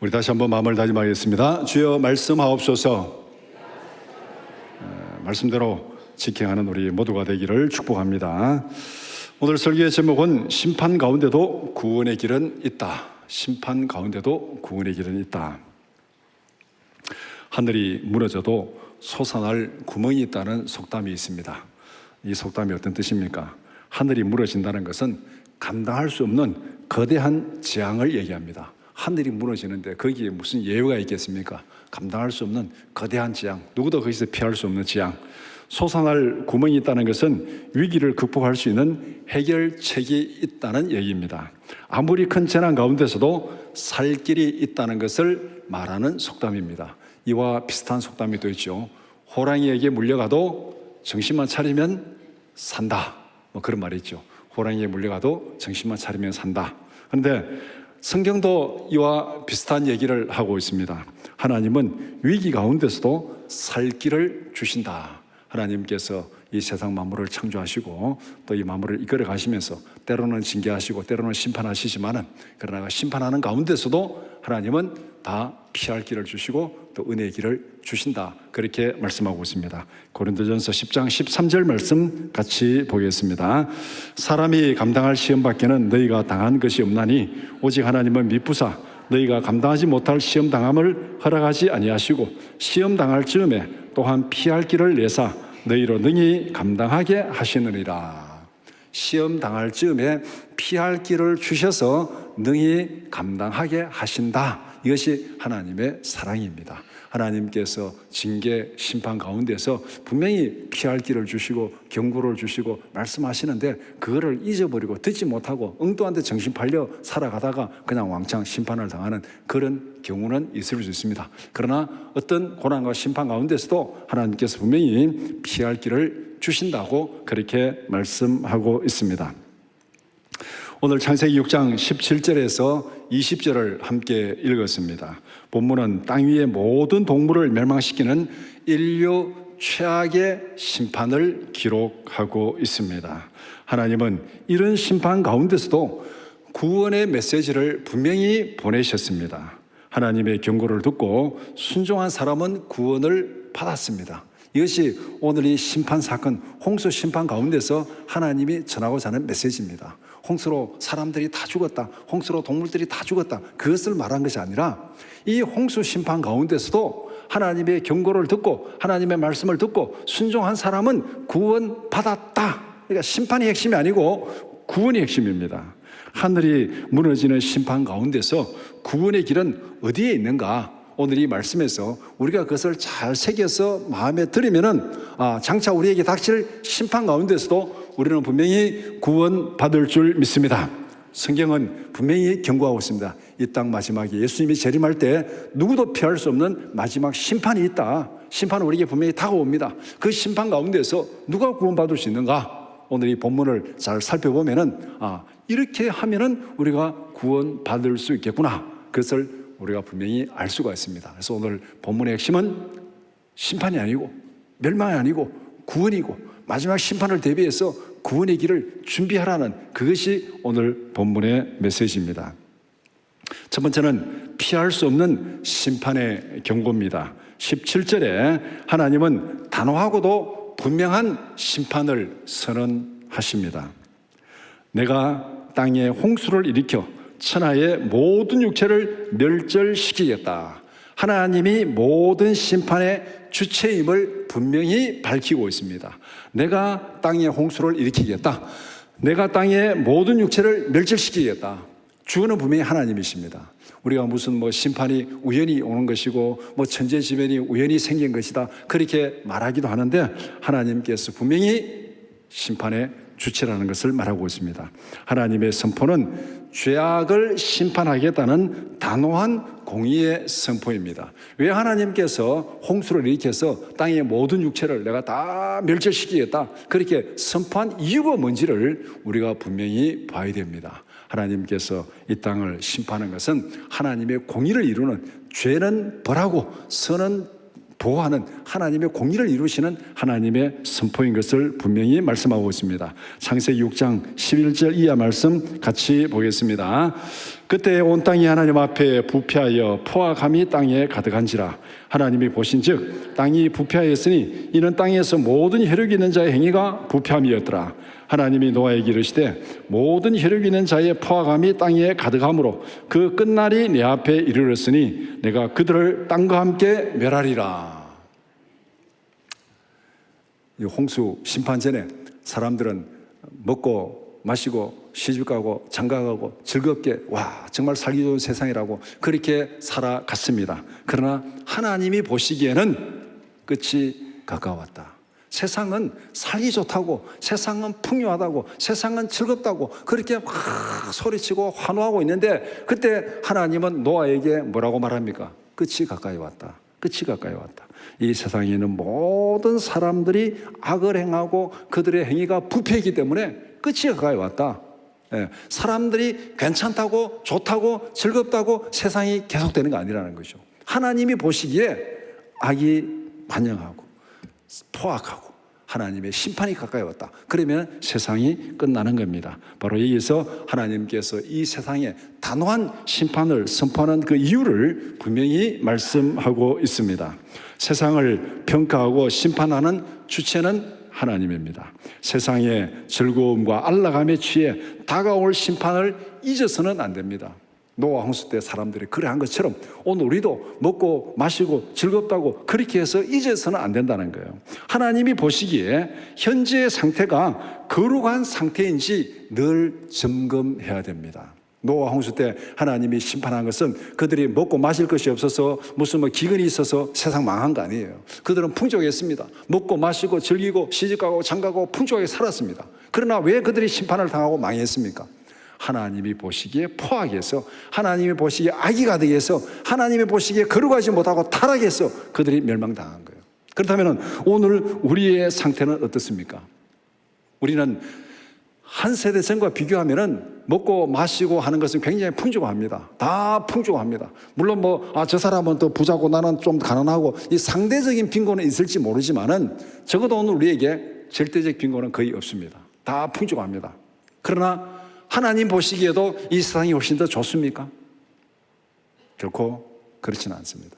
우리 다시 한번 마음을 다짐하겠습니다. 주여 말씀하옵소서. 말씀대로 지켜가는 우리 모두가 되기를 축복합니다. 오늘 설교의 제목은 심판 가운데도 구원의 길은 있다. 심판 가운데도 구원의 길은 있다. 하늘이 무너져도 솟아날 구멍이 있다는 속담이 있습니다. 이 속담이 어떤 뜻입니까? 하늘이 무너진다는 것은 감당할 수 없는 거대한 재앙을 얘기합니다. 하늘이 무너지는데 거기에 무슨 예외가 있겠습니까? 감당할 수 없는 거대한 재앙, 누구도 거기서 피할 수 없는 재앙. 솟아날 구멍이 있다는 것은 위기를 극복할 수 있는 해결책이 있다는 얘기입니다. 아무리 큰 재난 가운데서도 살 길이 있다는 것을 말하는 속담입니다. 이와 비슷한 속담이 또 있죠. 호랑이에게 물려가도 정신만 차리면 산다, 그런 말이 있죠. 호랑이에 물려가도 정신만 차리면 산다. 그런데 성경도 이와 비슷한 얘기를 하고 있습니다. 하나님은 위기 가운데서도 살 길을 주신다. 하나님께서 이 세상 만물을 창조하시고 또 이 만물을 이끌어 가시면서 때로는 징계하시고 때로는 심판하시지만은, 그러나 심판하는 가운데서도 하나님은 다 피할 길을 주시고 또 은혜의 길을 주신다. 그렇게 말씀하고 있습니다. 고린도전서 10장 13절 말씀 같이 보겠습니다. 사람이 감당할 시험 밖에는 너희가 당한 것이 없나니 오직 하나님은 미쁘사 너희가 감당하지 못할 시험 당함을 허락하지 아니하시고 시험 당할 즈음에 또한 피할 길을 내사 너희로 능히 감당하게 하시느니라. 시험 당할 즈음에 피할 길을 주셔서 능히 감당하게 하신다. 이것이 하나님의 사랑입니다. 하나님께서 징계, 심판 가운데서 분명히 피할 길을 주시고 경고를 주시고 말씀하시는데 그거를 잊어버리고 듣지 못하고 엉뚱한 데 정신 팔려 살아가다가 그냥 왕창 심판을 당하는 그런 경우는 있을 수 있습니다. 그러나 어떤 고난과 심판 가운데서도 하나님께서 분명히 피할 길을 주신다고 그렇게 말씀하고 있습니다. 오늘 창세기 6장 17절에서 20절을 함께 읽었습니다. 본문은 땅 위의 모든 동물을 멸망시키는 인류 최악의 심판을 기록하고 있습니다. 하나님은 이런 심판 가운데서도 구원의 메시지를 분명히 보내셨습니다. 하나님의 경고를 듣고 순종한 사람은 구원을 받았습니다. 이것이 오늘 이 심판 사건, 홍수 심판 가운데서 하나님이 전하고자 하는 메시지입니다. 홍수로 사람들이 다 죽었다, 홍수로 동물들이 다 죽었다, 그것을 말한 것이 아니라 이 홍수 심판 가운데서도 하나님의 경고를 듣고 하나님의 말씀을 듣고 순종한 사람은 구원받았다. 그러니까 심판이 핵심이 아니고 구원이 핵심입니다. 하늘이 무너지는 심판 가운데서 구원의 길은 어디에 있는가? 오늘 이 말씀에서 우리가 그것을 잘 새겨서 마음에 들으면은 장차 우리에게 닥칠 심판 가운데서도 우리는 분명히 구원받을 줄 믿습니다. 성경은 분명히 경고하고 있습니다. 이 땅 마지막에 예수님이 재림할 때 누구도 피할 수 없는 마지막 심판이 있다. 심판은 우리에게 분명히 다가옵니다. 그 심판 가운데서 누가 구원받을 수 있는가? 오늘 이 본문을 잘 살펴보면은 이렇게 하면은 우리가 구원받을 수 있겠구나. 그것을 우리가 분명히 알 수가 있습니다. 그래서 오늘 본문의 핵심은 심판이 아니고 멸망이 아니고 구원이고 마지막 심판을 대비해서 구원의 길을 준비하라는 그것이 오늘 본문의 메시지입니다. 첫 번째는 피할 수 없는 심판의 경고입니다. 17절에 하나님은 단호하고도 분명한 심판을 선언하십니다. 내가 땅에 홍수를 일으켜 천하의 모든 육체를 멸절시키겠다. 하나님이 모든 심판의 주체임을 분명히 밝히고 있습니다. 내가 땅에 홍수를 일으키겠다. 내가 땅의 모든 육체를 멸절시키겠다. 주어는 분명히 하나님이십니다. 우리가 무슨 심판이 우연히 오는 것이고 천재지변이 우연히 생긴 것이다 그렇게 말하기도 하는데 하나님께서 분명히 심판의 주체라는 것을 말하고 있습니다. 하나님의 선포는 죄악을 심판하겠다는 단호한 공의의 선포입니다. 왜 하나님께서 홍수를 일으켜서 땅의 모든 육체를 내가 다 멸절시키겠다 그렇게 선포한 이유가 뭔지를 우리가 분명히 봐야 됩니다. 하나님께서 이 땅을 심판하는 것은 하나님의 공의를 이루는, 죄는 벌하고 선은 보호하는 하나님의 공의를 이루시는 하나님의 선포인 것을 분명히 말씀하고 있습니다. 창세기 6장 11절 이하 말씀 같이 보겠습니다. 그때 온 땅이 하나님 앞에 부패하여 포악함이 땅에 가득한지라. 하나님이 보신즉 땅이 부패하였으니 이는 땅에서 모든 혈육 있는 자의 행위가 부패함이었더라. 하나님이 노아에게 이르시되 모든 혈육 있는 자의 포악함이 땅에 가득함으로 그 끝날이 내 앞에 이르렀으니 내가 그들을 땅과 함께 멸하리라. 이 홍수 심판 전에 사람들은 먹고 마시고 시집가고 장가가고 즐겁게 와 정말 살기 좋은 세상이라고 그렇게 살아갔습니다. 그러나 하나님이 보시기에는 끝이 가까웠다. 세상은 살기 좋다고, 세상은 풍요하다고, 세상은 즐겁다고 그렇게 막 소리치고 환호하고 있는데 그때 하나님은 노아에게 뭐라고 말합니까? 끝이 가까이 왔다. 끝이 가까이 왔다. 이 세상에 있는 모든 사람들이 악을 행하고 그들의 행위가 부패이기 때문에 끝이 가까이 왔다. 사람들이 괜찮다고 좋다고 즐겁다고 세상이 계속되는 거 아니라는 거죠. 하나님이 보시기에 악이 반영하고 포악하고 하나님의 심판이 가까이 왔다. 그러면 세상이 끝나는 겁니다. 바로 여기서 하나님께서 이 세상에 단호한 심판을 선포하는 그 이유를 분명히 말씀하고 있습니다. 세상을 평가하고 심판하는 주체는 하나님입니다. 세상의 즐거움과 안락함에 취해 다가올 심판을 잊어서는 안 됩니다. 노아 홍수 때 사람들이 그래 한 것처럼 오늘 우리도 먹고 마시고 즐겁다고 그렇게 해서 잊어서는 안 된다는 거예요. 하나님이 보시기에 현재의 상태가 거룩한 상태인지 늘 점검해야 됩니다. 노아 홍수 때 하나님이 심판한 것은 그들이 먹고 마실 것이 없어서 무슨 기근이 있어서 세상 망한 거 아니에요. 그들은 풍족했습니다. 먹고 마시고 즐기고 시집가고 장가고 풍족하게 살았습니다. 그러나 왜 그들이 심판을 당하고 망했습니까? 하나님이 보시기에 포악해서, 하나님이 보시기에 악이 가득해서, 하나님이 보시기에 거룩하지 못하고 타락해서 그들이 멸망당한 거예요. 그렇다면 오늘 우리의 상태는 어떻습니까? 우리는 한 세대 전과 비교하면은 먹고 마시고 하는 것은 굉장히 풍족합니다. 다 풍족합니다. 물론 저 사람은 더 부자고 나는 좀 가난하고 이 상대적인 빈곤은 있을지 모르지만은 적어도 오늘 우리에게 절대적 빈곤은 거의 없습니다. 다 풍족합니다. 그러나 하나님 보시기에도 이 세상이 훨씬 더 좋습니까? 결코 그렇지는 않습니다.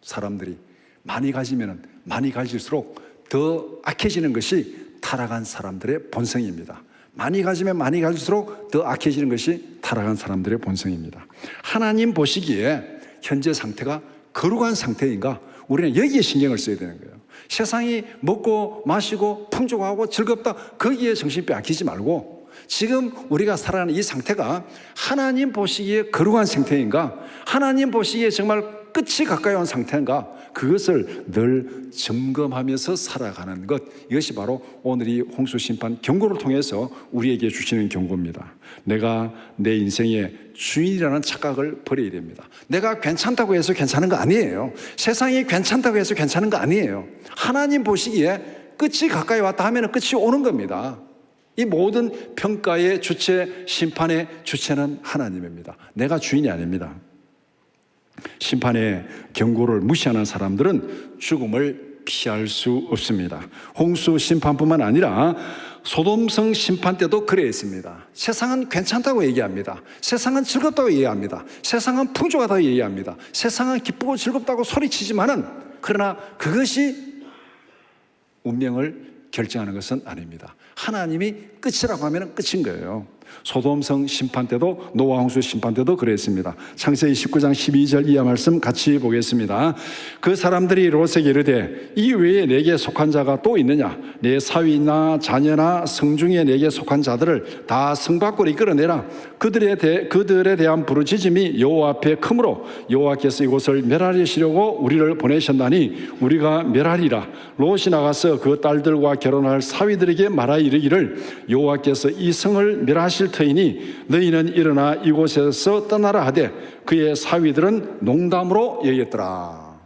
사람들이 많이 가지면 많이 가질수록 더 악해지는 것이 타락한 사람들의 본성입니다. 많이 가지면 많이 가질수록 더 악해지는 것이 타락한 사람들의 본성입니다. 하나님 보시기에 현재 상태가 거룩한 상태인가? 우리는 여기에 신경을 써야 되는 거예요. 세상이 먹고 마시고 풍족하고 즐겁다 거기에 정신 빼앗기지 말고 지금 우리가 살아가는 이 상태가 하나님 보시기에 거룩한 상태인가? 하나님 보시기에 정말 끝이 가까이 온 상태인가? 그것을 늘 점검하면서 살아가는 것, 이것이 바로 오늘 이 홍수심판 경고를 통해서 우리에게 주시는 경고입니다. 내가 내 인생의 주인이라는 착각을 버려야 됩니다. 내가 괜찮다고 해서 괜찮은 거 아니에요. 세상이 괜찮다고 해서 괜찮은 거 아니에요. 하나님 보시기에 끝이 가까이 왔다 하면 끝이 오는 겁니다. 이 모든 평가의 주체, 심판의 주체는 하나님입니다. 내가 주인이 아닙니다. 심판의 경고를 무시하는 사람들은 죽음을 피할 수 없습니다. 홍수 심판뿐만 아니라 소돔성 심판 때도 그랬습니다. 세상은 괜찮다고 얘기합니다. 세상은 즐겁다고 얘기합니다. 세상은 풍족하다고 얘기합니다. 세상은 기쁘고 즐겁다고 소리치지만은 그러나 그것이 운명을 결정하는 것은 아닙니다. 하나님이 끝이라고 하면 끝인 거예요. 소돔성 심판 때도 노아 홍수 심판 때도 그랬습니다. 창세기 19장 12절 이하 말씀 같이 보겠습니다. 그 사람들이 롯에게 이르되 이 외에 내게 속한 자가 또 있느냐? 내 사위나 자녀나 성중에 내게 속한 자들을 다 성 밖으로 이끌어내라. 그들에 대한 부르짖음이 여호와 앞에 크므로 여호와께서 이곳을 멸하시려고 우리를 보내셨나니 우리가 멸하리라. 롯이 나가서 그 딸들과 결혼할 사위들에게 말하여 이르기를 여호와께서 이 성을 멸하실 터이니 너희는 일어나 이곳에서 떠나라 하되 그의 사위들은 농담으로 여겼더라.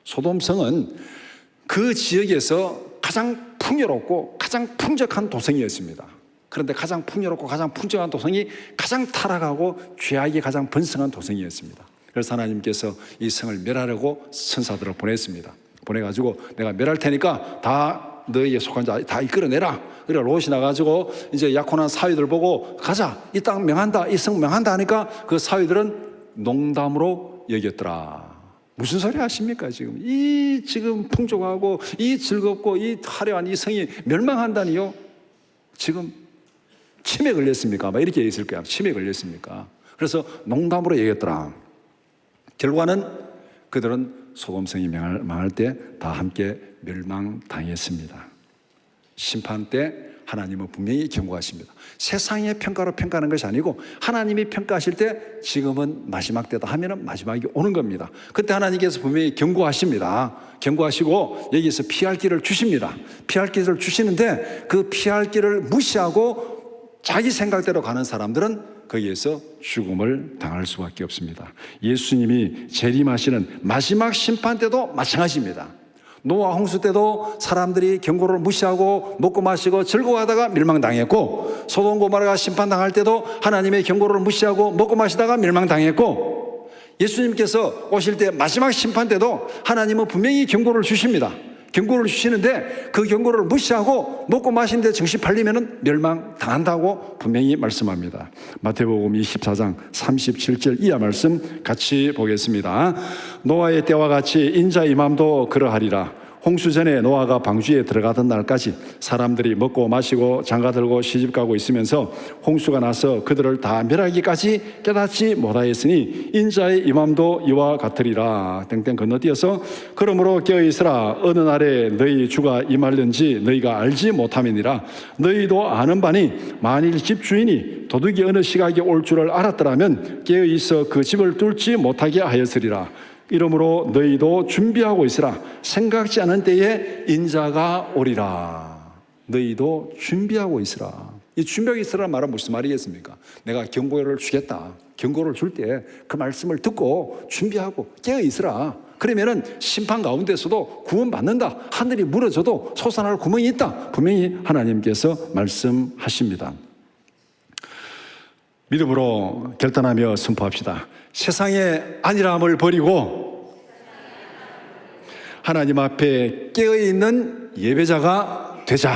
소돔성은 그 지역에서 가장 풍요롭고 가장 풍족한 도성이었습니다. 그런데 가장 풍요롭고 가장 풍족한 도성이 가장 타락하고 죄악이 가장 번성한 도성이었습니다. 그래서 하나님께서 이 성을 멸하려고 천사들을 보냈습니다. 보내가지고 내가 멸할 테니까 다 너에게 속한 자 다 이끌어내라. 그래 롯이 나가지고 이제 약혼한 사위들 보고 가자, 이 땅 명한다, 이 성 명한다 하니까 그 사위들은 농담으로 여겼더라. 무슨 소리 하십니까? 지금 풍족하고 이 즐겁고 이 화려한 이 성이 멸망한다니요? 지금 치매 걸렸습니까? 막 이렇게 얘기했을 거야. 치매 걸렸습니까? 그래서 농담으로 얘기했더라. 결과는 그들은 소돔성이 망할 때 다 함께 멸망당했습니다. 심판 때 하나님은 분명히 경고하십니다. 세상의 평가로 평가하는 것이 아니고 하나님이 평가하실 때 지금은 마지막 때다 하면은 마지막이 오는 겁니다. 그때 하나님께서 분명히 경고하십니다. 경고하시고 여기서 피할 길을 주십니다. 피할 길을 주시는데 그 피할 길을 무시하고 자기 생각대로 가는 사람들은 거기에서 죽음을 당할 수밖에 없습니다. 예수님이 재림하시는 마지막 심판 때도 마찬가지입니다. 노아 홍수 때도 사람들이 경고를 무시하고 먹고 마시고 즐거워하다가 멸망당했고, 소돔 고모라가 심판당할 때도 하나님의 경고를 무시하고 먹고 마시다가 멸망당했고, 예수님께서 오실 때 마지막 심판 때도 하나님은 분명히 경고를 주십니다. 경고를 주시는데 그 경고를 무시하고 먹고 마시는데 정신 팔리면 멸망당한다고 분명히 말씀합니다. 마태복음 24장 37절 이하 말씀 같이 보겠습니다. 노아의 때와 같이 인자의 맘도 그러하리라. 홍수 전에 노아가 방주에 들어가던 날까지 사람들이 먹고 마시고 장가들고 시집가고 있으면서 홍수가 나서 그들을 다 멸하기까지 깨닫지 못하였으니 인자의 임함도 이와 같으리라. 땡땡 건너뛰어서 그러므로 깨어있으라. 어느 날에 너희 주가 임할는지 너희가 알지 못함이니라. 너희도 아는 바니 만일 집주인이 도둑이 어느 시각에 올 줄을 알았더라면 깨어있어 그 집을 뚫지 못하게 하였으리라. 이러므로 너희도 준비하고 있으라. 생각지 않은 때에 인자가 오리라. 너희도 준비하고 있으라. 이 준비하고 있으라는 말은 무슨 말이겠습니까? 내가 경고를 주겠다. 경고를 줄 때 그 말씀을 듣고 준비하고 깨어 있으라. 그러면은 심판 가운데서도 구원받는다. 하늘이 무너져도 솟아날 구멍이 있다. 분명히 하나님께서 말씀하십니다. 믿음으로 결단하며 선포합시다. 세상의 안일함을 버리고 하나님 앞에 깨어있는 예배자가 되자.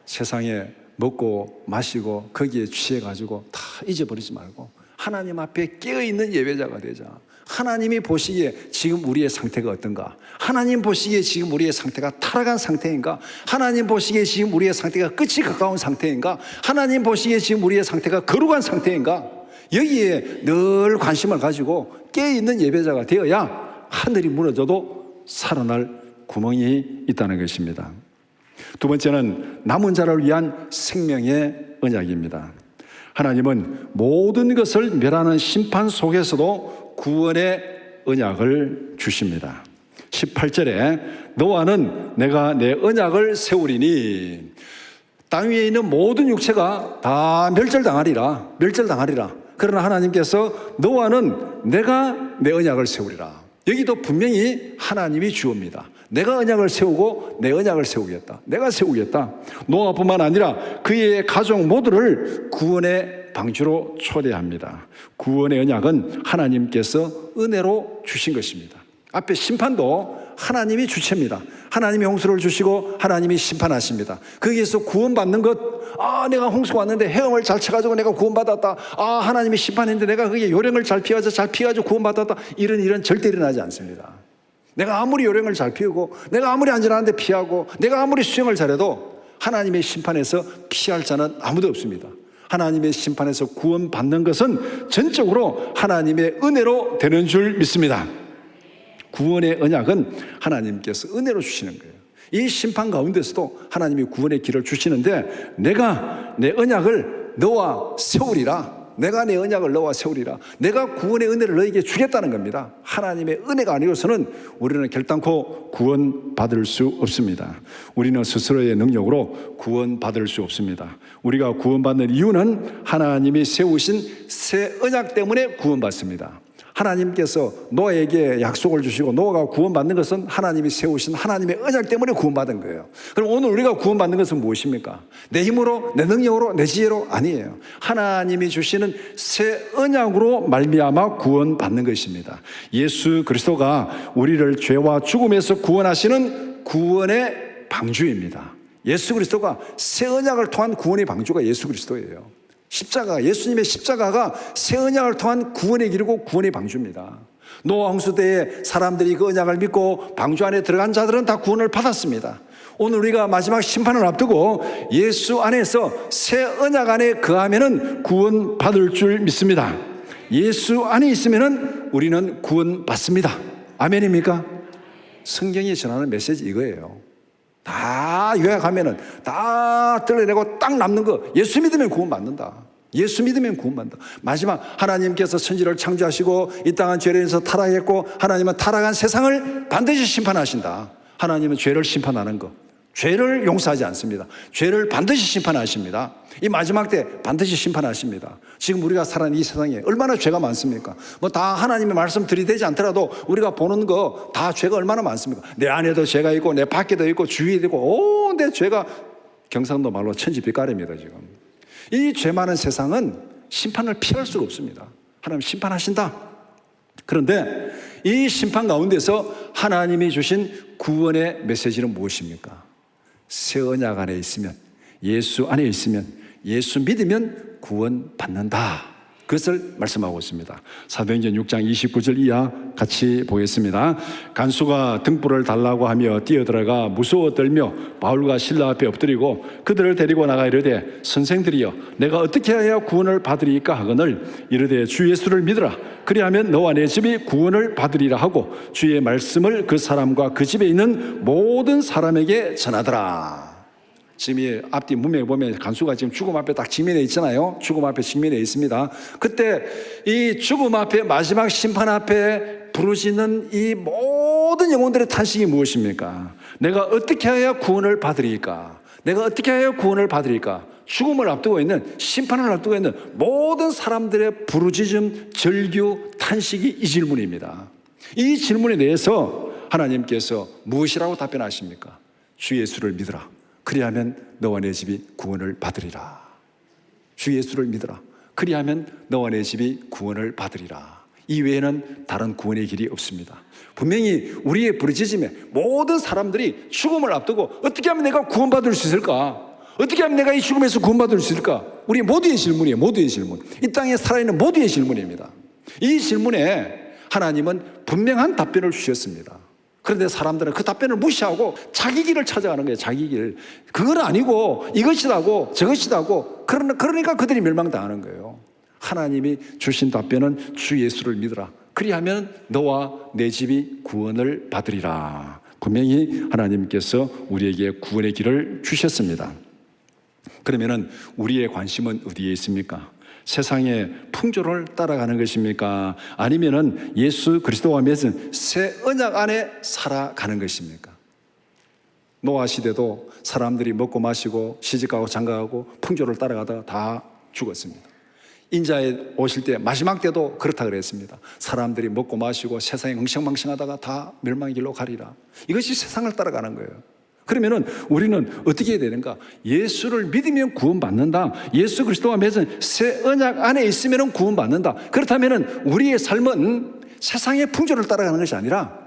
세상에 먹고 마시고 거기에 취해가지고 다 잊어버리지 말고 하나님 앞에 깨어있는 예배자가 되자. 하나님이 보시기에 지금 우리의 상태가 어떤가? 하나님 보시기에 지금 우리의 상태가 타락한 상태인가? 하나님 보시기에 지금 우리의 상태가 끝이 가까운 상태인가? 하나님 보시기에 지금 우리의 상태가 거룩한 상태인가? 여기에 늘 관심을 가지고 깨어있는 예배자가 되어야 하늘이 무너져도 살아날 구멍이 있다는 것입니다. 두 번째는 남은 자를 위한 생명의 언약입니다. 하나님은 모든 것을 멸하는 심판 속에서도 구원의 언약을 주십니다. 18절에 노아는 내가 내 언약을 세우리니, 땅 위에 있는 모든 육체가 다 멸절당하리라. 그러나 하나님께서 노아는 내가 내 언약을 세우리라. 여기도 분명히 하나님이 주옵니다. 내가 언약을 세우고 내 언약을 세우겠다. 내가 세우겠다. 노아뿐만 아니라 그의 가족 모두를 구원의 방주로 초대합니다. 구원의 언약은 하나님께서 은혜로 주신 것입니다. 앞에 심판도 하나님이 주체입니다. 하나님이 홍수를 주시고 하나님이 심판하십니다. 거기에서 구원받는 것, 내가 홍수가 왔는데 헤엄을 잘 쳐가지고 내가 구원받았다. 하나님이 심판했는데 내가 거기에 요령을 잘 피가지고 구원받았다. 이런 절대 일어나지 않습니다. 내가 아무리 요령을 잘 피우고 내가 아무리 안전한데 피하고 내가 아무리 수영을 잘해도 하나님의 심판에서 피할 자는 아무도 없습니다. 하나님의 심판에서 구원받는 것은 전적으로 하나님의 은혜로 되는 줄 믿습니다. 구원의 언약은 하나님께서 은혜로 주시는 거예요. 이 심판 가운데서도 하나님이 구원의 길을 주시는데 내가 내 언약을 너와 세우리라. 내가 내 언약을 너와 세우리라. 내가 구원의 은혜를 너에게 주겠다는 겁니다. 하나님의 은혜가 아니고서는 우리는 결단코 구원받을 수 없습니다. 우리는 스스로의 능력으로 구원받을 수 없습니다. 우리가 구원받는 이유는 하나님이 세우신 새 언약 때문에 구원받습니다. 하나님께서 노아에게 약속을 주시고 노아가 구원받는 것은 하나님이 세우신 하나님의 언약 때문에 구원받은 거예요. 그럼 오늘 우리가 구원받는 것은 무엇입니까? 내 힘으로, 내 능력으로, 내 지혜로 아니에요. 하나님이 주시는 새 언약으로 말미암아 구원받는 것입니다. 예수 그리스도가 우리를 죄와 죽음에서 구원하시는 구원의 방주입니다. 예수 그리스도가 새 언약을 통한 구원의 방주가 예수 그리스도예요. 십자가, 예수님의 십자가가 새 언약을 통한 구원의 길이고 구원의 방주입니다. 노아 홍수 때에 사람들이 그 언약을 믿고 방주 안에 들어간 자들은 다 구원을 받았습니다. 오늘 우리가 마지막 심판을 앞두고 예수 안에서 새 언약 안에 거하면은 구원 받을 줄 믿습니다. 예수 안에 있으면은 우리는 구원 받습니다. 아멘입니까? 성경이 전하는 메시지 이거예요. 다 요약하면은 다 뜯어내고 딱 남는 거, 예수 믿으면 구원받는다. 예수 믿으면 구원받는다. 마지막 하나님께서 천지를 창조하시고 이 땅은 죄로 인해서 타락했고 하나님은 타락한 세상을 반드시 심판하신다. 하나님은 죄를 심판하는 거, 죄를 용서하지 않습니다. 죄를 반드시 심판하십니다. 이 마지막 때 반드시 심판하십니다. 지금 우리가 살아가는 이 세상에 얼마나 죄가 많습니까? 뭐 다 하나님의 말씀 들이대지 않더라도 우리가 보는 거 다 죄가 얼마나 많습니까? 내 안에도 죄가 있고 내 밖에도 있고 주위에도 있고 내 죄가 경상도 말로 천지빛가래입니다. 지금 이 죄 많은 세상은 심판을 피할 수가 없습니다. 하나님 심판하신다. 그런데 이 심판 가운데서 하나님이 주신 구원의 메시지는 무엇입니까? 새 언약 안에 있으면, 예수 안에 있으면, 예수 믿으면 구원받는다. 그것을 말씀하고 있습니다. 사도행전 6장 29절 이하 같이 보겠습니다. 간수가 등불을 달라고 하며 뛰어들어가 무서워 떨며 바울과 실라 앞에 엎드리고 그들을 데리고 나가 이르되 선생들이여 내가 어떻게 해야 구원을 받으리까 하거늘 이르되 주 예수를 믿으라. 그리하면 너와 내 집이 구원을 받으리라 하고 주의 말씀을 그 사람과 그 집에 있는 모든 사람에게 전하더라. 지금 이 앞뒤 문맥에 보면 간수가 지금 죽음 앞에 딱 직면해 있잖아요. 죽음 앞에 직면해 있습니다. 그때 이 죽음 앞에 마지막 심판 앞에 부르짖는 이 모든 영혼들의 탄식이 무엇입니까? 내가 어떻게 해야 구원을 받으리까? 내가 어떻게 해야 구원을 받으리까? 죽음을 앞두고 있는, 심판을 앞두고 있는 모든 사람들의 부르짖음, 절규, 탄식이 이 질문입니다. 이 질문에 대해서 하나님께서 무엇이라고 답변하십니까? 주 예수를 믿으라. 그리하면 너와 내 집이 구원을 받으리라. 주 예수를 믿으라. 그리하면 너와 내 집이 구원을 받으리라. 이 외에는 다른 구원의 길이 없습니다. 분명히 우리의 부르짖음에 모든 사람들이 죽음을 앞두고 어떻게 하면 내가 구원받을 수 있을까? 어떻게 하면 내가 이 죽음에서 구원받을 수 있을까? 우리 모두의 질문이에요. 모두의 질문. 이 땅에 살아있는 모두의 질문입니다. 이 질문에 하나님은 분명한 답변을 주셨습니다. 그런데 사람들은 그 답변을 무시하고 자기 길을 찾아가는 거예요. 자기 길. 그건 아니고 이것이라고 저것이라고 그러니까 그들이 멸망당하는 거예요. 하나님이 주신 답변은 주 예수를 믿으라. 그리하면 너와 내 집이 구원을 받으리라. 분명히 하나님께서 우리에게 구원의 길을 주셨습니다. 그러면은 우리의 관심은 어디에 있습니까? 세상의 풍조를 따라가는 것입니까? 아니면은 예수 그리스도와 맺은 새 언약 안에 살아가는 것입니까? 노아 시대도 사람들이 먹고 마시고 시집가고 장가가고 풍조를 따라가다가 다 죽었습니다. 인자에 오실 때 마지막 때도 그렇다 그랬습니다. 사람들이 먹고 마시고 세상에 흥청망청하다가 다 멸망의 길로 가리라. 이것이 세상을 따라가는 거예요. 그러면은 우리는 어떻게 해야 되는가? 예수를 믿으면 구원받는다. 예수 그리스도와 맺은 새 언약 안에 있으면 구원받는다. 그렇다면은 우리의 삶은 세상의 풍조를 따라가는 것이 아니라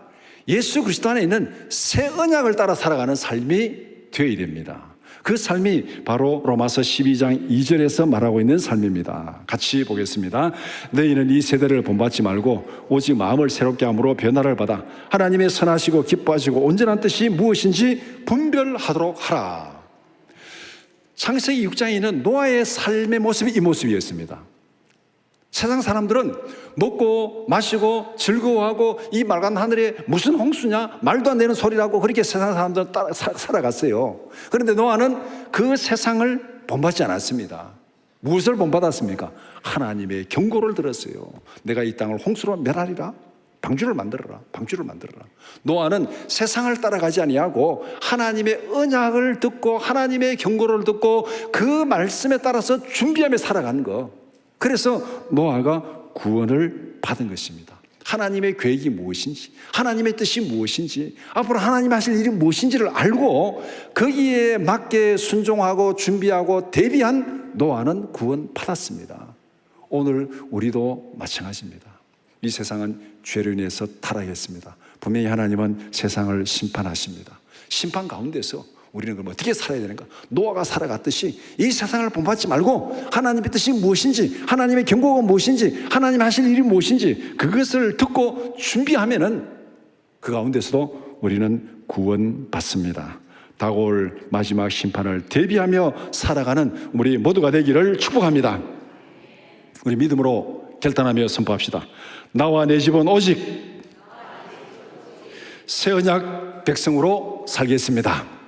예수 그리스도 안에 있는 새 언약을 따라 살아가는 삶이 되어야 됩니다. 그 삶이 바로 로마서 12장 2절에서 말하고 있는 삶입니다. 같이 보겠습니다. 너희는 이 세대를 본받지 말고 오직 마음을 새롭게 함으로 변화를 받아 하나님의 선하시고 기뻐하시고 온전한 뜻이 무엇인지 분별하도록 하라. 창세기 6장에는 노아의 삶의 모습이 이 모습이었습니다. 세상 사람들은 먹고 마시고 즐거워하고 이 맑은 하늘에 무슨 홍수냐 말도 안 되는 소리라고 그렇게 세상 사람들은 따라 살아갔어요. 그런데 노아는 그 세상을 본받지 않았습니다. 무엇을 본받았습니까? 하나님의 경고를 들었어요. 내가 이 땅을 홍수로 멸하리라. 방주를 만들어라. 방주를 만들어라. 노아는 세상을 따라가지 아니하고 하나님의 언약을 듣고 하나님의 경고를 듣고 그 말씀에 따라서 준비하며 살아가는 거. 그래서 노아가 구원을 받은 것입니다. 하나님의 계획이 무엇인지, 하나님의 뜻이 무엇인지, 앞으로 하나님 하실 일이 무엇인지를 알고 거기에 맞게 순종하고 준비하고 대비한 노아는 구원받았습니다. 오늘 우리도 마찬가지입니다. 이 세상은 죄로 인해서 타락했습니다. 분명히 하나님은 세상을 심판하십니다. 심판 가운데서 우리는 그럼 어떻게 살아야 되는가? 노아가 살아갔듯이 이 세상을 본받지 말고 하나님의 뜻이 무엇인지, 하나님의 경고가 무엇인지, 하나님 하실 일이 무엇인지 그것을 듣고 준비하면은 그 가운데서도 우리는 구원받습니다. 다가올 마지막 심판을 대비하며 살아가는 우리 모두가 되기를 축복합니다. 우리 믿음으로 결단하며 선포합시다. 나와 내 집은 오직 새 언약 백성으로 살겠습니다.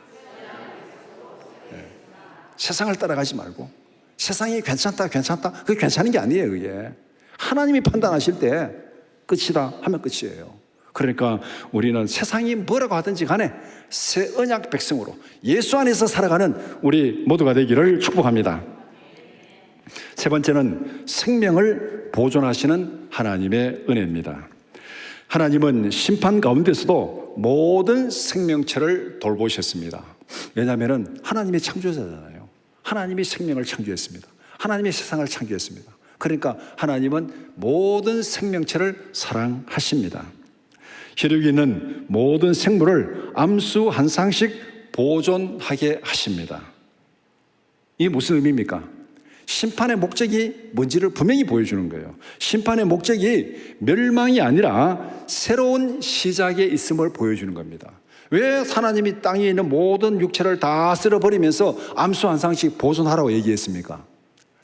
세상을 따라가지 말고 세상이 괜찮다 그게 괜찮은 게 아니에요. 그게 하나님이 판단하실 때 끝이다 하면 끝이에요. 그러니까 우리는 세상이 뭐라고 하든지 간에 새 언약 백성으로 예수 안에서 살아가는 우리 모두가 되기를 축복합니다. 세 번째는 생명을 보존하시는 하나님의 은혜입니다. 하나님은 심판 가운데서도 모든 생명체를 돌보셨습니다. 왜냐하면 하나님이 창조자잖아요. 하나님이 생명을 창조했습니다. 하나님이 세상을 창조했습니다. 그러니까 하나님은 모든 생명체를 사랑하십니다. 혈육이 있는 모든 생물을 암수 한 쌍씩 보존하게 하십니다. 이게 무슨 의미입니까? 심판의 목적이 뭔지를 분명히 보여주는 거예요. 심판의 목적이 멸망이 아니라 새로운 시작에 있음을 보여주는 겁니다. 왜 하나님이 땅에 있는 모든 육체를 다 쓸어버리면서 암수 한 쌍씩 보존하라고 얘기했습니까?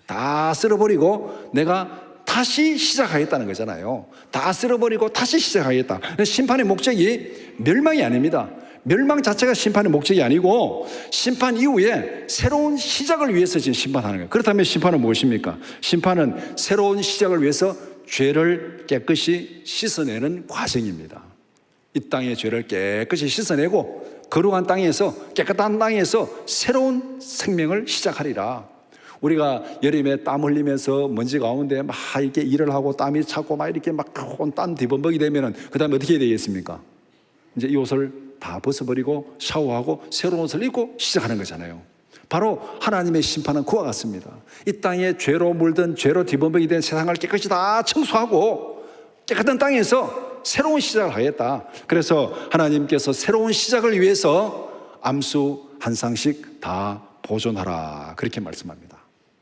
다 쓸어버리고 내가 다시 시작하겠다는 거잖아요. 다 쓸어버리고 다시 시작하겠다. 심판의 목적이 멸망이 아닙니다. 멸망 자체가 심판의 목적이 아니고 심판 이후에 새로운 시작을 위해서 지금 심판하는 거예요. 그렇다면 심판은 무엇입니까? 심판은 새로운 시작을 위해서 죄를 깨끗이 씻어내는 과정입니다. 이 땅의 죄를 깨끗이 씻어내고 거룩한 땅에서, 깨끗한 땅에서 새로운 생명을 시작하리라. 우리가 여름에 땀 흘리면서 먼지 가운데 막 이렇게 일을 하고 땀이 차고 막 이렇게 막 땀 뒤범벅이 되면은 그 다음에 어떻게 해야 되겠습니까? 이제 이 옷을 다 벗어버리고 샤워하고 새로운 옷을 입고 시작하는 거잖아요. 바로 하나님의 심판은 그와 같습니다. 이 땅에 죄로 물든 죄로 뒤범벅이 된 세상을 깨끗이 다 청소하고 깨끗한 땅에서 새로운 시작을 하겠다. 그래서 하나님께서 새로운 시작을 위해서 암수 한 쌍씩 다 보존하라 그렇게 말씀합니다.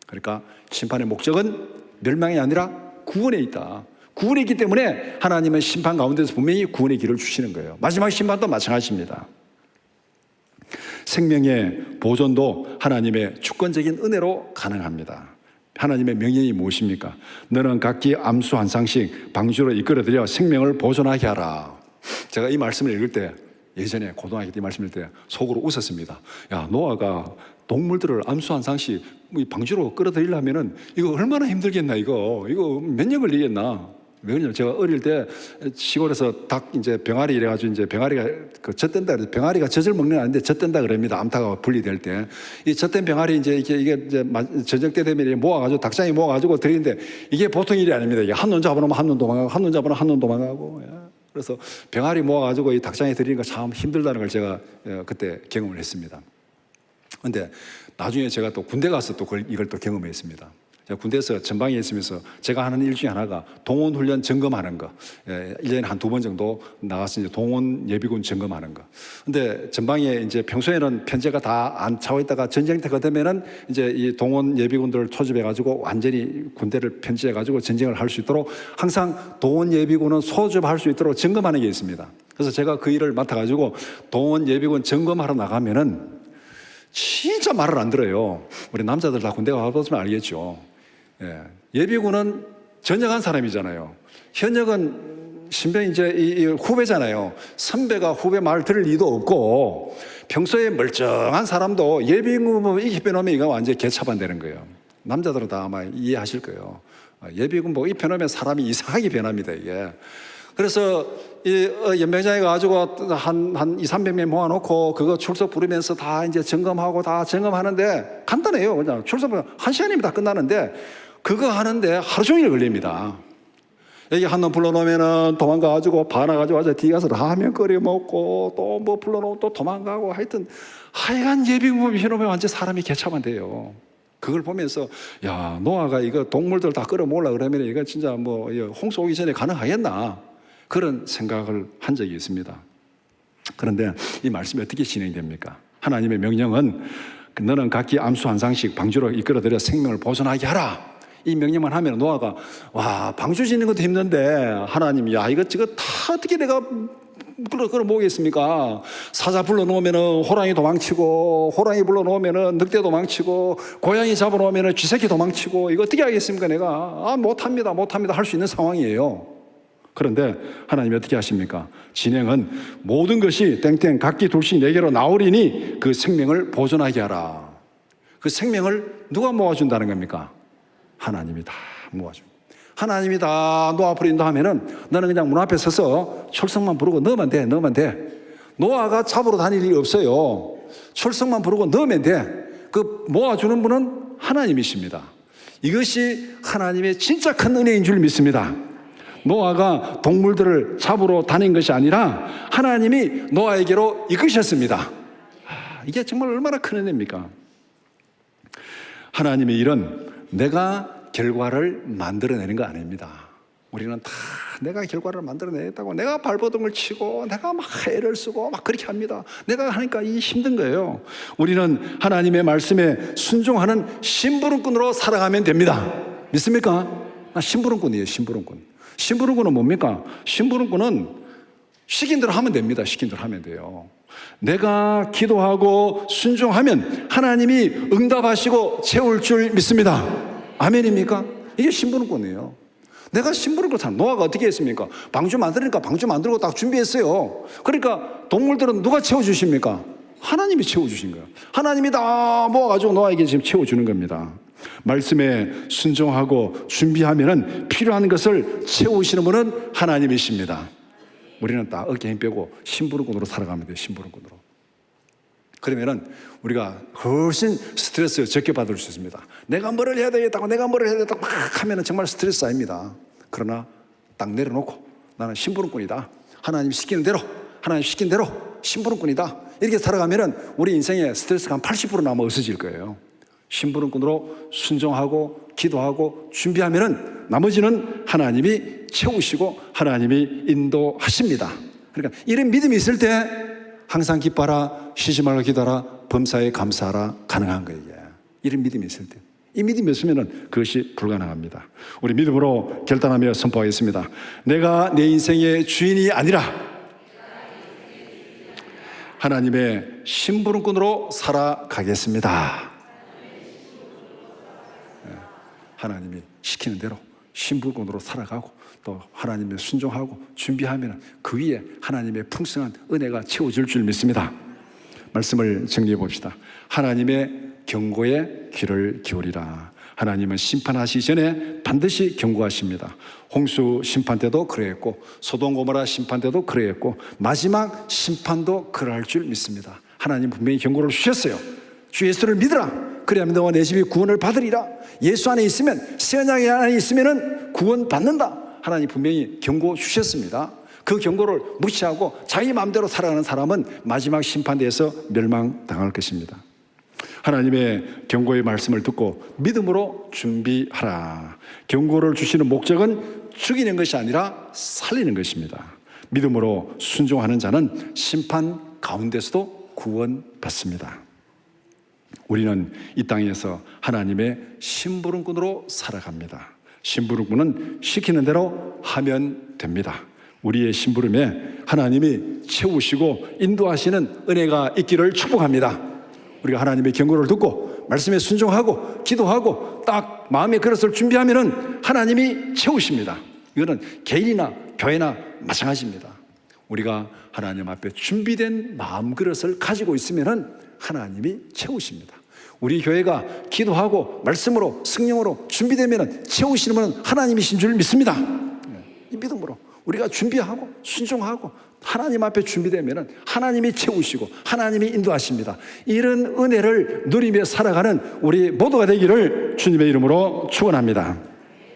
그러니까 심판의 목적은 멸망이 아니라 구원에 있다. 구원에 있기 때문에 하나님은 심판 가운데서 분명히 구원의 길을 주시는 거예요. 마지막 심판도 마찬가지입니다. 생명의 보존도 하나님의 주권적인 은혜로 가능합니다. 하나님의 명령이 무엇입니까? 너는 각기 암수 한 쌍씩 방주로 이끌어들여 생명을 보존하게 하라. 제가 이 말씀을 읽을 때 예전에 고등학교 때 이 말씀을 읽을 때 속으로 웃었습니다. 야, 노아가 동물들을 암수 한 쌍씩 방주로 끌어들이려면은 이거 얼마나 힘들겠나 이거 몇 년 걸리겠나. 왜냐면 제가 어릴 때 시골에서 닭 이제 병아리 이래가지고 이제 병아리가 그 젖된다 그래서 병아리가 젖을 먹는 게 아닌데 젖된다 그럽니다. 암탉하고 분리될 때 이 젖된 병아리 이제 이게 저녁 때 되면 모아가지고 닭장에 모아가지고 드리는데 이게 보통 일이 아닙니다. 이게 한 놈 잡아놓으면 한 놈 도망가고 한 놈 잡아놓으면 한 놈 도망가고. 그래서 병아리 모아가지고 이 닭장에 드리는 거 참 힘들다는 걸 제가 그때 경험을 했습니다. 그런데 나중에 제가 또 군대 가서 또 이걸 또 경험했습니다. 제가 군대에서 전방에 있으면서 제가 하는 일 중에 하나가 동원 훈련 점검하는 거. 1년에 한 2번 정도 나가서 이제 동원 예비군 점검하는 거. 근데 전방에 이제 평소에는 편제가 다 안 차고 있다가 전쟁 때가 되면은 이제 이 동원 예비군들을 초집해가지고 완전히 군대를 편제해가지고 전쟁을 할 수 있도록 항상 동원 예비군은 소집할 수 있도록 점검하는 게 있습니다. 그래서 제가 그 일을 맡아가지고 동원 예비군 점검하러 나가면은 진짜 말을 안 들어요. 우리 남자들 다 군대 가보시면 알겠죠. 예비군은 전역한 사람이잖아요. 현역은 신병 이제 이 후배잖아요. 선배가 후배 말 들을 리도 없고 평소에 멀쩡한 사람도 예비군 입혀놓으면 이거 완전히 개차반되는 거예요. 남자들은 다 아마 이해하실 거예요. 예비군 보고 입혀놓으면 사람이 이상하게 변합니다 이게. 그래서 이 연병장에 가지고 한 200~300명 모아놓고 그거 출석 부르면서 다 이제 점검하고 다 점검하는데 간단해요. 그냥 출석 1시간이면 다 끝나는데 그거 하는데 하루 종일 걸립니다. 여기 한 놈 불러놓으면은 도망가가지고 반나가지고 와서 뒤에 가서 라면 끓여 먹고 또 뭐 불러놓으면 또 도망가고 하여간 예비군 해놓으면 완전 사람이 개차만 돼요. 그걸 보면서 야, 노아가 이거 동물들 다 끌어모으려 그러면 이거 진짜 뭐 홍수 오기 전에 가능하겠나? 그런 생각을 한 적이 있습니다. 그런데 이 말씀이 어떻게 진행됩니까? 하나님의 명령은 너는 각기 암수 한 상씩 방주로 이끌어들여 생명을 보존하게 하라. 이 명령만 하면 노아가 와, 방주 짓는 것도 힘든데 하나님, 야, 이거 다 어떻게 내가 끌어모으겠습니까? 사자 불러놓으면 호랑이 도망치고, 호랑이 불러놓으면 늑대 도망치고, 고양이 잡아놓으면 쥐새끼 도망치고, 이거 어떻게 하겠습니까? 내가 못합니다 할 수 있는 상황이에요. 그런데 하나님이 어떻게 하십니까? 진행은 모든 것이 땡땡 각기 둘씩 네개로 나오리니 그 생명을 보존하게 하라. 그 생명을 누가 모아준다는 겁니까? 하나님이 다 모아줍니다. 하나님이 다 노아 앞으로 인도하면은 너는 그냥 문 앞에 서서 철석만 부르고 넣으면 돼. 노아가 잡으러 다닐 일이 없어요. 철석만 부르고 넣으면 돼. 그 모아주는 분은 하나님이십니다. 이것이 하나님의 진짜 큰 은혜인 줄 믿습니다. 노아가 동물들을 잡으러 다닌 것이 아니라 하나님이 노아에게로 이끄셨습니다. 이게 정말 얼마나 큰 은혜입니까? 하나님의 일은 내가 결과를 만들어내는 거 아닙니다. 우리는 다 내가 결과를 만들어내겠다고 내가 발버둥을 치고 내가 막 애를 쓰고 막 그렇게 합니다. 내가 하니까 이 힘든 거예요. 우리는 하나님의 말씀에 순종하는 심부름꾼으로 살아가면 됩니다. 믿습니까? 나 심부름꾼이에요. 심부름꾼은 뭡니까? 심부름꾼은 시킨 대로 하면 됩니다. 시킨 대로 하면 돼요. 내가 기도하고 순종하면 하나님이 응답하시고 채울 줄 믿습니다. 아멘입니까? 이게 심부름꾼이에요. 내가 심부름꾼 참 노아가 어떻게 했습니까? 방주 만드니까 방주 만들고 딱 준비했어요. 그러니까 동물들은 누가 채워주십니까? 하나님이 채워주신 거예요. 하나님이 다 모아가지고 노아에게 지금 채워주는 겁니다. 말씀에 순종하고 준비하면은 필요한 것을 채우시는 분은 하나님이십니다. 우리는 딱 어깨 힘 빼고 심부름꾼으로 살아가면 돼요. 심부름꾼으로. 그러면은 우리가 훨씬 스트레스 적게 받을 수 있습니다. 내가 뭐를 해야 되겠다고 막 하면은 정말 스트레스 쌓입니다. 그러나 딱 내려놓고 나는 심부름꾼이다. 하나님 시키는 대로 심부름꾼이다. 이렇게 살아가면은 우리 인생의 스트레스가 한 80% 남아 없어질 거예요. 심부름꾼으로 순종하고 기도하고 준비하면은 나머지는 하나님이 채우시고 하나님이 인도하십니다. 그러니까 이런 믿음이 있을 때 항상 기뻐하라, 쉬지 말고 기도하라, 범사에 감사하라 가능한 거예요. 이런 믿음이 있을 때. 이 믿음이 없으면 그것이 불가능합니다. 우리 믿음으로 결단하며 선포하겠습니다. 내가 내 인생의 주인이 아니라 하나님의 심부름꾼으로 살아가겠습니다. 하나님이 시키는 대로 심부름꾼으로 살아가고 또 하나님의 순종하고 준비하면 그 위에 하나님의 풍성한 은혜가 채워질 줄 믿습니다. 말씀을 정리해 봅시다. 하나님의 경고에 귀를 기울이라. 하나님은 심판하시기 전에 반드시 경고하십니다. 홍수 심판 때도 그러했고 소돔 고모라 심판 때도 그러했고 마지막 심판도 그러할 줄 믿습니다. 하나님 분명히 경고를 주셨어요. 주 예수를 믿으라. 그래야 너와 내 집이 구원을 받으리라. 예수 안에 있으면, 새 언약 안에 있으면 구원 받는다. 하나님 분명히 경고 주셨습니다. 그 경고를 무시하고 자기 마음대로 살아가는 사람은 마지막 심판대에서 멸망당할 것입니다. 하나님의 경고의 말씀을 듣고 믿음으로 준비하라. 경고를 주시는 목적은 죽이는 것이 아니라 살리는 것입니다. 믿음으로 순종하는 자는 심판 가운데서도 구원받습니다. 우리는 이 땅에서 하나님의 심부름꾼으로 살아갑니다. 심부름꾼은 시키는 대로 하면 됩니다. 우리의 심부름에 하나님이 채우시고 인도하시는 은혜가 있기를 축복합니다. 우리가 하나님의 경고를 듣고 말씀에 순종하고 기도하고 딱 마음의 그릇을 준비하면은 하나님이 채우십니다. 이거는 개인이나 교회나 마찬가지입니다. 우리가 하나님 앞에 준비된 마음 그릇을 가지고 있으면은 하나님이 채우십니다. 우리 교회가 기도하고 말씀으로 성령으로 준비되면은 채우시는 분은 하나님이신 줄 믿습니다. 이 믿음으로 우리가 준비하고 순종하고 하나님 앞에 준비되면은 하나님이 채우시고 하나님이 인도하십니다. 이런 은혜를 누리며 살아가는 우리 모두가 되기를 주님의 이름으로 축원합니다.